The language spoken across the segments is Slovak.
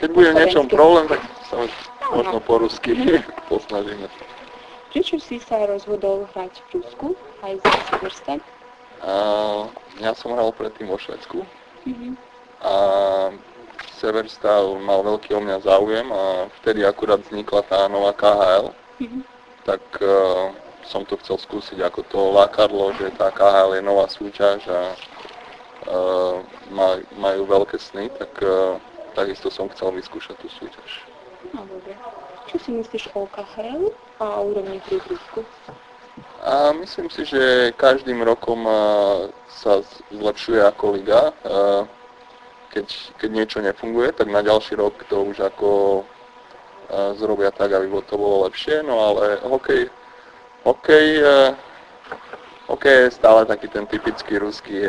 Keď bude v niečom slovensky. problém, tak sa možno po rusky posnažíme. Prečo si sa rozhodol hrať v Rusku aj za Severstan? Ja som hral predtým vo Švédsku Mhm. a Severstav mal veľký o mňa záujem a vtedy akurát vznikla tá nová KHL, tak som to chcel skúsiť, ako to lákadlo, že tá KHL je nová súťaž a majú veľké sny, tak takisto som chcel vyskúšať tú súťaž. No dobre. Čo si myslíš o KHL a o úrovni hry v Rusku? A myslím si, že každým rokom sa zlepšuje ako liga. Keď niečo nefunguje, tak na ďalší rok to už ako zrobia tak, aby to bolo lepšie. No ale hokej je stále taký ten typický ruský.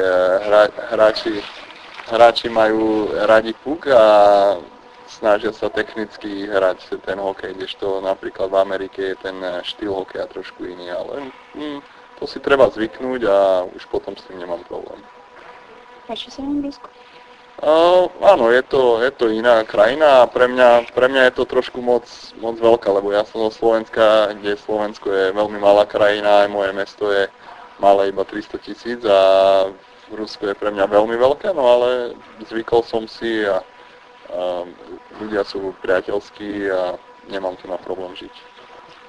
Hráči majú radi puk a snažia sa technicky hrať ten hokej, kdežto napríklad v Amerike je ten štýl hokeja trošku iný, ale to si treba zvyknúť a už potom s tým nemám problém. Páči sa vám Rusko? Áno, je to iná krajina a pre mňa je to trošku moc veľká, lebo ja som zo Slovenska, kde Slovensko je veľmi malá krajina, aj moje mesto je malé iba 300 000 a v Rusku je pre mňa veľmi veľké, no ale zvykol som si a ľudia sú priateľskí a nemám tu na problém žiť.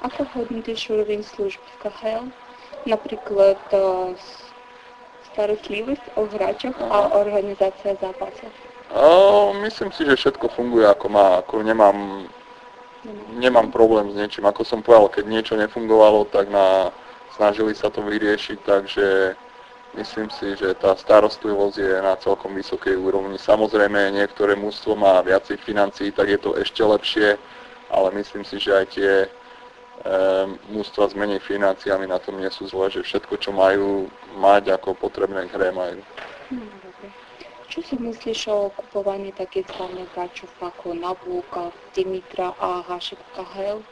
Ako hodnotíš úroveň služb v KHL? Napríklad starostlivosť o hráčoch a organizácia zápasov? Myslím si, že všetko funguje ako má. Nemám problém s niečím. Ako som povedal, keď niečo nefungovalo, tak snažili sa to vyriešiť, takže myslím si, že tá starostlivosť je na celkom vysokej úrovni. Samozrejme, niektoré mužstvo má viacej financií, tak je to ešte lepšie, ale myslím si, že aj tie mužstva s menej financiami na tom nie sú zle, že všetko, čo majú mať ako potrebné k hre, majú. Dobre. Čo si myslíš o kupovaní takých slavných hráčov ako Nabúka, Dimitra a Hašek KHL?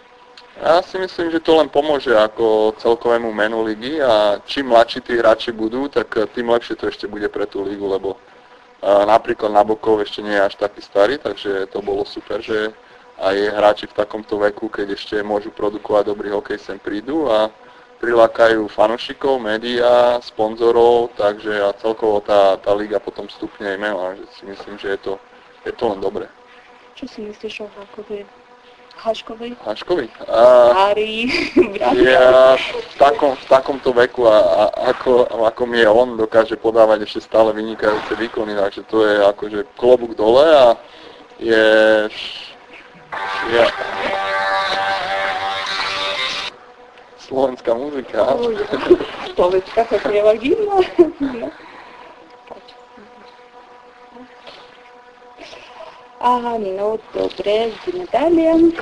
Ja si myslím, že to len pomôže ako celkovému menu ligy a čím mladší tí hráči budú, tak tým lepšie to ešte bude pre tú ligu, lebo napríklad Nabokov ešte nie je až taký starý, takže to bolo super, že aj hráči v takomto veku, keď ešte môžu produkovať dobrý hokej, sem prídu a prilákajú fanúšikov, médiá, sponzorov, takže a celkovo tá liga potom stupne aj meno, že si myslím, že je to len dobré. Čo si myslíš o Haškovi? Starý brat. Ja v takomto veku ako mi je on, dokáže podávať ešte stále vynikajúce výkony, takže to je akože klobúk dole a je slovenská muzika. Slovenská hokejová hymna. No dobre, ideme ďalej.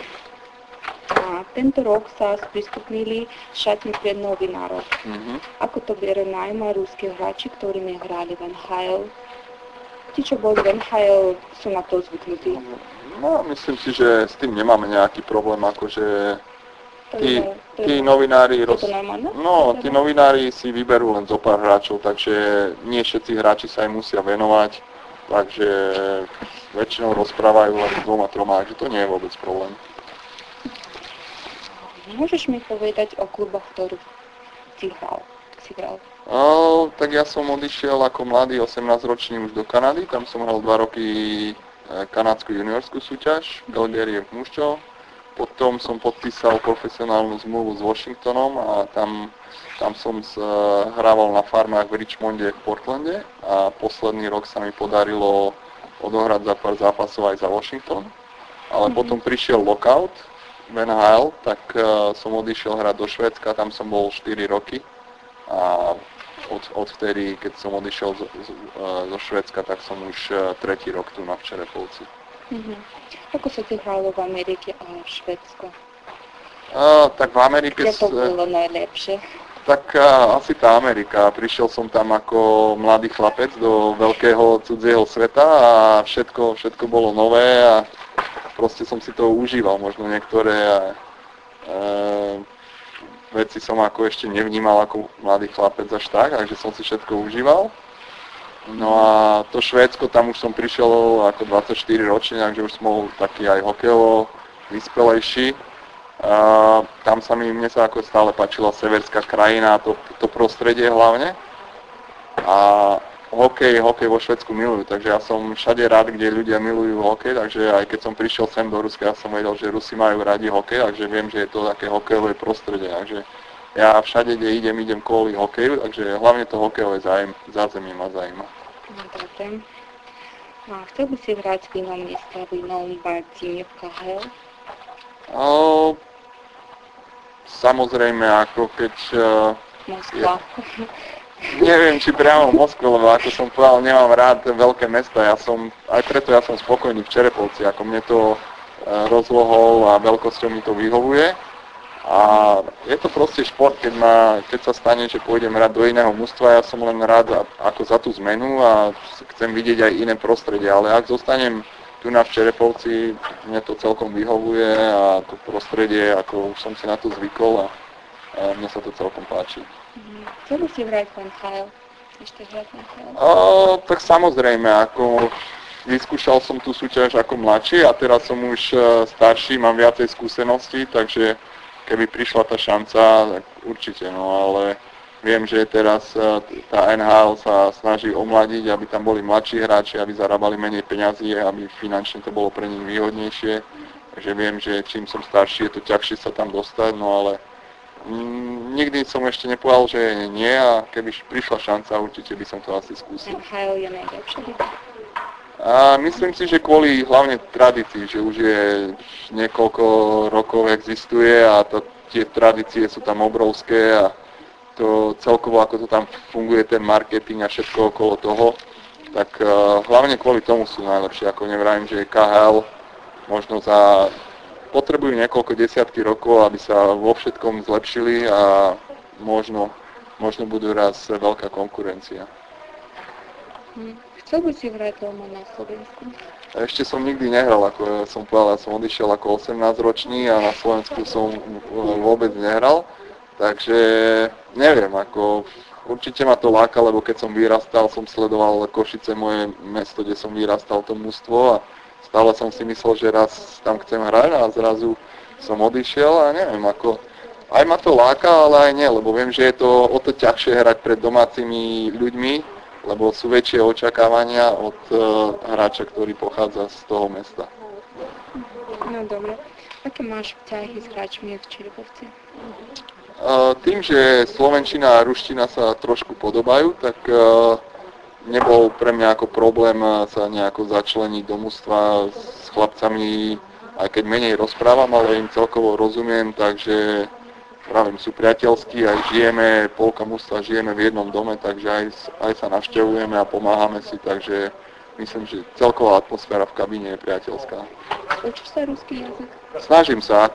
Tento rok sa sprístupnili šatne pre novinárov. Ako to berú najmä ruskí hráči, ktorí nehrali v NHL? Tí, čo boli v NHL, sú na to zvyknutí. No, myslím si, že s tým nemáme nejaký problém, akože tí novinári tí novinári si vyberú len zo pár hráčov, takže nie všetci hráči sa im musia venovať, takže väčšinou rozprávajú len 2-3, takže to nie je vôbec problém. Môžeš mi povedať o kluboch, ktorých si hral? Tak ja som odišiel ako mladý 18-ročný už do Kanady, tam som hral 2 roky kanadskú juniorskú súťaž, Calgary mužov. Potom som podpísal profesionálnu zmluvu s Washingtonom a tam som hrával na farmách v Richmonde v Portlande a posledný rok sa mi podarilo odohrať za pár zápasov aj za Washington. Ale potom prišiel lockout v NHL, tak som odišiel hrať do Švédska, tam som bol 4 roky a odvtedy, keď som odišiel zo Švédska, tak som už 3. rok tu na Čerepolci. Ako sa ti hralo v Amerike a v Švédsku? Tak v Amerike... Kde to bolo najlepšie? Tak asi tá Amerika. Prišiel som tam ako mladý chlapec do veľkého cudzieho sveta a všetko bolo nové a proste som si to užíval. Možno niektoré veci som ako ešte nevnímal ako mladý chlapec až tak, takže som si všetko užíval. No a to Švédsko, tam už som prišiel ako 24 ročný, takže už som bol taký aj hokejovo vyspelejší. Mne sa ako stále páčila severská krajina, to prostredie hlavne. A hokej vo Švédsku milujú, takže ja som všade rád, kde ľudia milujú hokej, takže aj keď som prišiel sem do Ruska, ja som vedel, že Rusi majú radi hokej, takže viem, že je to také hokejové prostredie, takže ja všade, kde idem kvôli hokeju, takže hlavne to hokejové zázemie ma zaujíma. No dobre. A chcel by si hrať v inom mieste, v inom tíme v KHL? Samozrejme, ako keď... Moskva. Neviem, či priamo v Moskve, lebo ako som povedal, nemám rád veľké mesta. Aj preto ja som spokojný v Čerepovci, ako mne to rozlohou a veľkosťou mi to vyhovuje. A je to proste šport, keď sa stane, že pôjdem hrať do iného mužstva, ja som len rád ako za tú zmenu a chcem vidieť aj iné prostredie, ale ak zostanem tu na Čerepovci, mne to celkom vyhovuje a to prostredie, ako už som si na to zvykol a mne sa to celkom páči. Chcel by si hrať v NHL? Ešte hrať v NHL? Tak samozrejme, ako vyskúšal som tú súťaž ako mladší a teraz som už starší, mám viacej skúseností, takže keby prišla tá šanca, tak určite, no ale viem, že teraz tá NHL sa snaží omladiť, aby tam boli mladší hráči, aby zarábali menej peňazí, aby finančne to bolo pre nich výhodnejšie, takže viem, že čím som starší, je to ťažšie sa tam dostať, no ale nikdy som ešte nepovedal, že nie a keby prišla šanca, určite by som to asi skúsil. NHL je najlepšie. A myslím si, že kvôli hlavne tradícii, že už je niekoľko rokov existuje a tie tradície sú tam obrovské a to celkovo ako to tam funguje ten marketing a všetko okolo toho, tak hlavne kvôli tomu sú najlepšie. Ako nevravím, že KHL možno potrebujú niekoľko desiatky rokov, aby sa vo všetkom zlepšili a možno budú raz veľká konkurencia. Chcel by si hrať doma na Slovensku? Ešte som nikdy nehral, ako som povedal, ja som odišiel ako 18-ročný a na Slovensku som vôbec nehral, takže neviem, ako určite ma to láka, lebo keď som vyrastal, som sledoval Košice, moje mesto, kde som vyrastal, to mužstvo a stále som si myslel, že raz tam chcem hrať a zrazu som odišiel a neviem, ako aj ma to láka, ale aj nie, lebo viem, že je to o to ťažšie hrať pred domácimi ľuďmi, lebo sú väčšie očakávania od hráča, ktorý pochádza z toho mesta. No dobre. Aké máš vzťahy s hráčmi v Čerepovci? Tým, že slovenčina a ruština sa trošku podobajú, tak nebol pre mňa ako problém sa nejako začleniť do mužstva s chlapcami, aj keď menej rozprávam, ale im celkovo rozumiem, takže pravím, sú priateľskí, aj žijeme, polka mužstva žijeme v jednom dome, takže aj sa navštevujeme a pomáhame si, takže myslím, že celková atmosféra v kabíne je priateľská. Učíš sa ruský jazyk? Snažím sa,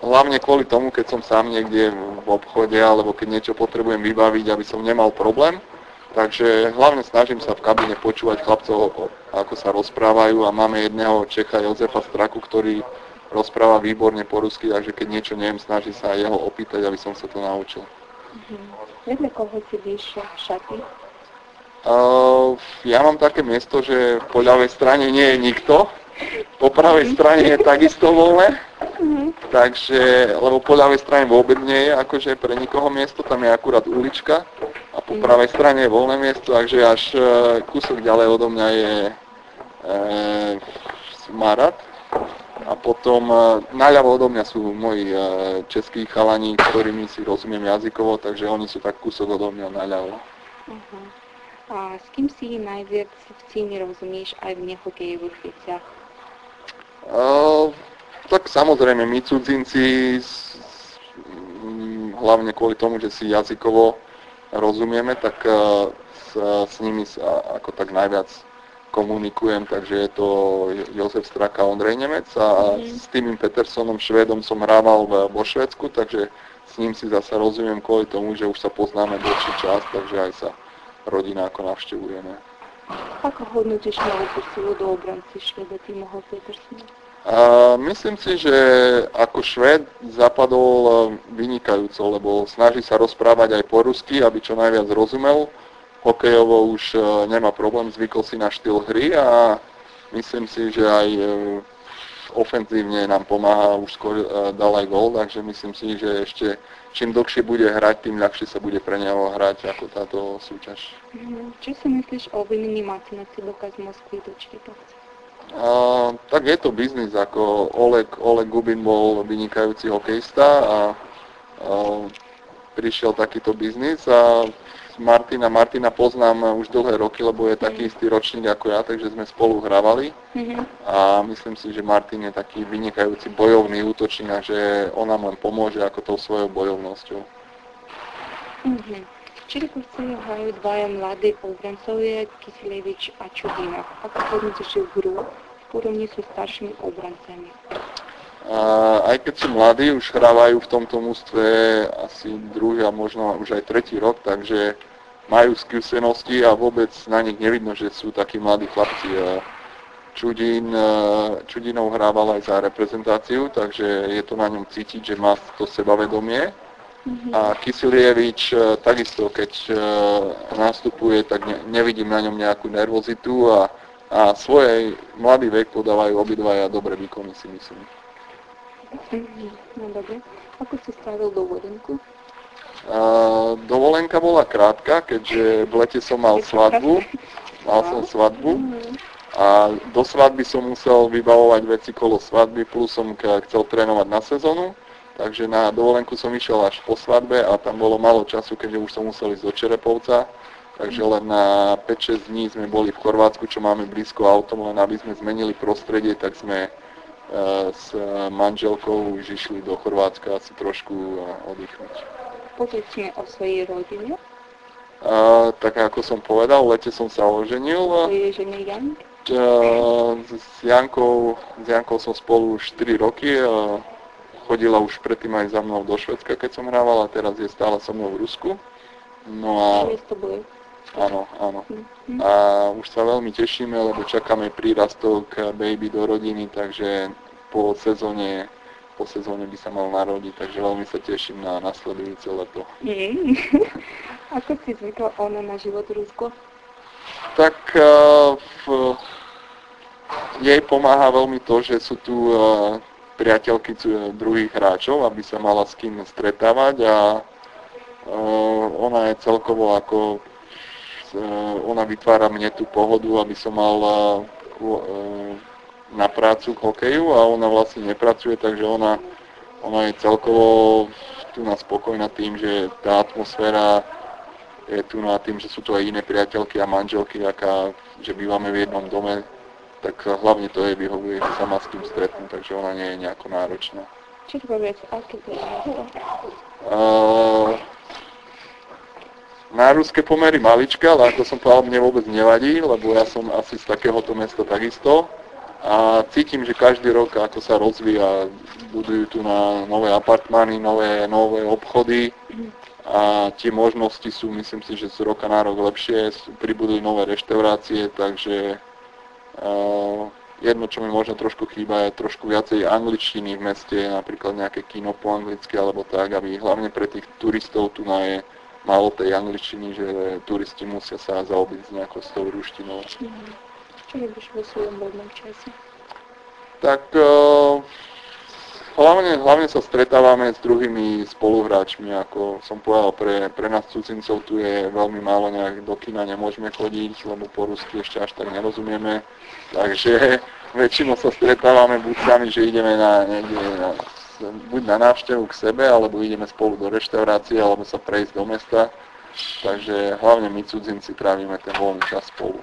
hlavne kvôli tomu, keď som sám niekde v obchode, alebo keď niečo potrebujem vybaviť, aby som nemal problém. Takže hlavne snažím sa v kabíne počúvať chlapcov, ako sa rozprávajú a máme jedného Čecha, Jozefa Straku, ktorý rozpráva výborne po rusky, takže keď niečo neviem, snaží sa aj jeho opýtať, aby som sa to naučil. Vedľa koho sedíš v šatni? Ja mám také miesto, že po ľavej strane nie je nikto, po pravej strane je takisto voľné, takže, lebo po ľavej strane vôbec nie je akože pre nikoho miesto, tam je akurát ulička a po pravej strane je voľné miesto, takže až kúsok ďalej odo mňa je Marat. A potom naľavo odo mňa sú moji českí chalani, ktorými si rozumiem jazykovo, takže oni sú tak kúsok odo mňa naľavo. A s kým si najviac v tíme rozumieš aj v nehokejových veciach? Tak samozrejme, my cudzinci, hlavne kvôli tomu, že si jazykovo rozumieme, tak s nimi ako tak najviac komunikujem, takže je to Jozef Straka a Ondrej Nemec a s Timom Petersonom, Švédom, som hrával vo Švédsku, takže s ním si zase rozumiem kvôli tomu, že už sa poznáme dlhší čas, takže aj sa rodina ako navštevujeme. Ako hodnotíš novú posilu do obranci Švéda Timoho Petersona? Myslím si, že ako Švéd zapadol vynikajúco, lebo snaží sa rozprávať aj po rusky, aby čo najviac rozumel hokejovo už nemá problém, zvykol si na štýl hry a myslím si, že aj ofenzívne nám pomáha, už skôr dal aj gól, takže myslím si, že ešte čím dlhšie bude hrať, tým ľahšie sa bude pre neho hrať ako táto súťaž. Čo si myslíš o výmení Martina Ciboka z Moskvy do Čertovca? Tak je to biznis, ako Oleg Gubin bol vynikajúci hokejista a prišiel takýto biznis a Martina poznám už dlhé roky, lebo je taký istý ročník ako ja, takže sme spolu hrávali a myslím si, že Martin je taký vynikajúci bojovný útočník a že on nám len pomôže ako tou svojou bojovnosťou. Čertovci hrajú dvaja mladí obrancovia, Kisilevič a Čudinov. Ako hodnotíš hru v porovnaní so staršími obrancami? Aj keď sú mladí, už hrávajú v tomto mužstve asi druhý a možno už aj tretí rok, takže majú skúsenosti a vôbec na nich nevidno, že sú takí mladí chlapci. Čudinov hrával aj za reprezentáciu, takže je to na ňom cítiť, že má to sebavedomie. A Kisilievič takisto, keď nastupuje, tak nevidím na ňom nejakú nervozitu a svojej mladý vek podávajú obidvaja dobré výkony, si myslím. No dobre. Ako si strávil dovolenku? Dovolenka bola krátka, keďže v lete som mal svadbu. Mal som svadbu a do svadby som musel vybavovať veci kolo svadby, plus som chcel trénovať na sezónu. Takže na dovolenku som išiel až po svadbe a tam bolo málo času, keďže už som musel ísť do Čerepovca. Takže len na 5-6 dní sme boli v Chorvátsku, čo máme blízko autom, len aby sme zmenili prostredie, tak sme s manželkou už išli do Chorvátska asi trošku oddychnúť. Povedz mi o svojej rodine. Tak ako som povedal, v lete som sa oženil. Tvojej žene Jank? S Jankou som spolu už 4 roky. Chodila už predtým aj za mnou do Švédska, keď som hrával, a teraz je stále so mnou v Rusku. No a... Áno. A už sa veľmi tešíme, lebo čakáme prírastok baby do rodiny, takže po sezóne by sa mal narodiť, takže veľmi sa teším na nasledujúce leto. Ako si zvykla ona na život v Rusku? Tak jej pomáha veľmi to, že sú tu priateľky druhých hráčov, aby sa mala s kým stretávať a ona je celkovo ako ona vytvára mne tú pohodu, aby som mal na prácu k hokeju a ona vlastne nepracuje, takže ona je celkovo tu na spokojná tým, že tá atmosféra je tu na tým, že sú tu aj iné priateľky a manželky, že bývame v jednom dome, tak hlavne to jej vyhovuje, že sa má s tým stretnúť, takže ona nie je nejako náročná. Čo to povedz, aké to je mesto? Na ruské pomery malička, ale ako som povedal, mne vôbec nevadí, lebo ja som asi z takéhoto mesta takisto. A cítim, že každý rok, ako sa rozvíja, budujú tu na nové apartmány, nové obchody a tie možnosti sú, myslím si, že z roka na rok lepšie, pribudli nové reštaurácie, takže jedno, čo mi možno trošku chýba, je trošku viacej angličtiny v meste, napríklad nejaké kino po anglicky alebo tak, aby hlavne pre tých turistov tu je málo tej angličtiny, že turisti musia sa zaobísť nejako s tou ruštinou. Čo robíš vo svojom voľnom čase? Tak hlavne sa stretávame s druhými spoluhráčmi, ako som povedal, pre nás cudzincov tu je veľmi málo, nejak do kina nemôžeme chodiť, lebo po rusky ešte až tak nerozumieme, takže väčšinou sa stretávame buď sami, že ideme buď na návštevu k sebe, alebo ideme spolu do reštaurácie, alebo sa prejsť do mesta. Takže hlavne my cudzinci trávime ten voľný čas spolu.